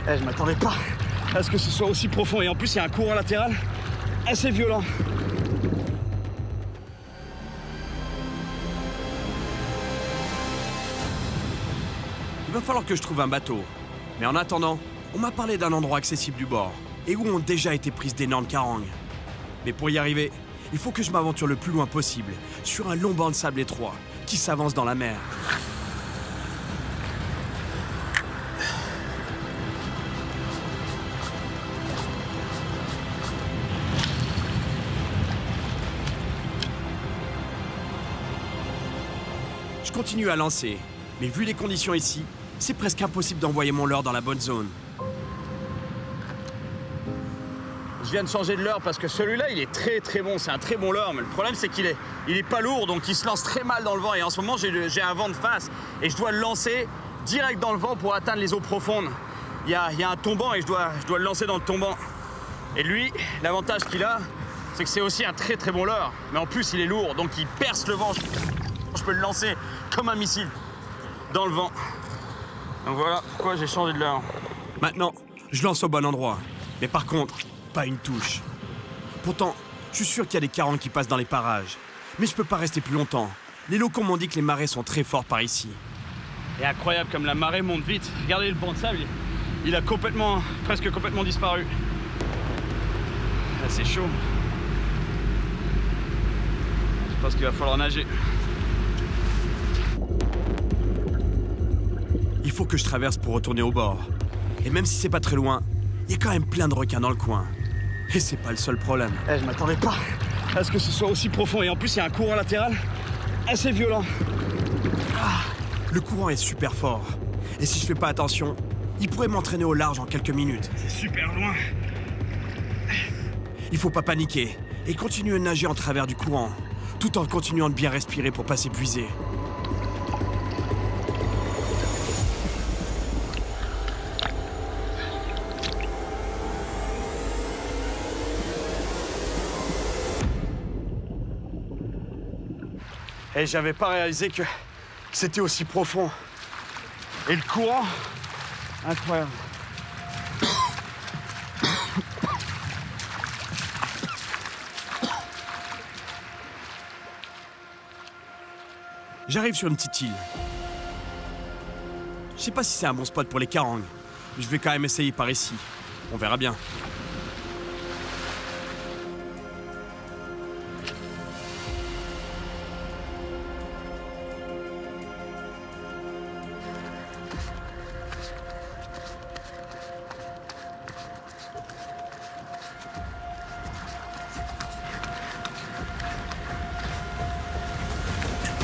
Je m'attendais pas à ce que ce soit aussi profond. Et en plus, il y a un courant latéral assez violent. Il va falloir que je trouve un bateau. Mais en attendant, on m'a parlé d'un endroit accessible du bord et où ont déjà été prises d'énormes carangues. Mais pour y arriver, il faut que je m'aventure le plus loin possible sur un long banc de sable étroit qui s'avance dans la mer. Je continue à lancer, mais vu les conditions ici, c'est presque impossible d'envoyer mon leurre dans la bonne zone. Je viens de changer de leurre parce que celui-là, il est très bon. C'est un très bon leurre, mais le problème, c'est qu'il est pas lourd, donc il se lance très mal dans le vent. Et en ce moment, j'ai un vent de face et je dois le lancer direct dans le vent pour atteindre les eaux profondes. Il y a un tombant et je dois le lancer dans le tombant. Et lui, l'avantage qu'il a, c'est que c'est aussi un très bon leurre. Mais en plus, il est lourd, donc il perce le vent. Je peux le lancer comme un missile dans le vent. Donc voilà pourquoi j'ai changé de leurre. Maintenant, je lance au bon endroit. Mais par contre, pas une touche. Pourtant, je suis sûr qu'il y a des carangues qui passent dans les parages. Mais je peux pas rester plus longtemps. Les locaux m'ont dit que les marées sont très fortes par ici. Et incroyable comme la marée monte vite. Regardez le banc de sable, il a presque complètement disparu. Là, c'est chaud. Je pense qu'il va falloir nager. Il faut que je traverse pour retourner au bord. Et même si c'est pas très loin, il y a quand même plein de requins dans le coin. Et c'est pas le seul problème. Je m'attendais pas à ce que ce soit aussi profond. Et en plus, il y a un courant latéral assez violent. Le courant est super fort. Et si je fais pas attention, il pourrait m'entraîner au large en quelques minutes. C'est super loin. Il faut pas paniquer et continuer à nager en travers du courant, tout en continuant de bien respirer pour pas s'épuiser. Et j'avais pas réalisé que c'était aussi profond. Et le courant, incroyable. J'arrive sur une petite île. Je sais pas si c'est un bon spot pour les carangues, mais je vais quand même essayer par ici. On verra bien.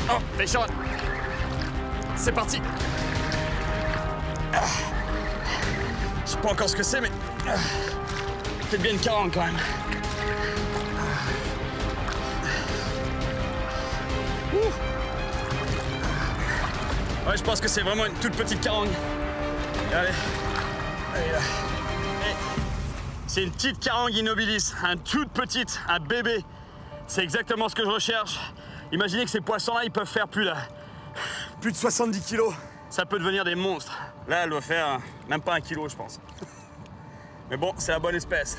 Oh, les shorts. C'est parti. Je sais pas encore ce que c'est, mais c'est bien une carangue quand même. Ouais, je pense que c'est vraiment une toute petite carangue. Allez, allez là. C'est une petite carangue immobilis, un toute petite, un bébé. C'est exactement ce que je recherche. Imaginez que ces poissons-là, ils peuvent faire plus de 70 kilos. Ça peut devenir des monstres. Là, elle doit faire même pas 1 kilo, je pense. Mais bon, c'est la bonne espèce.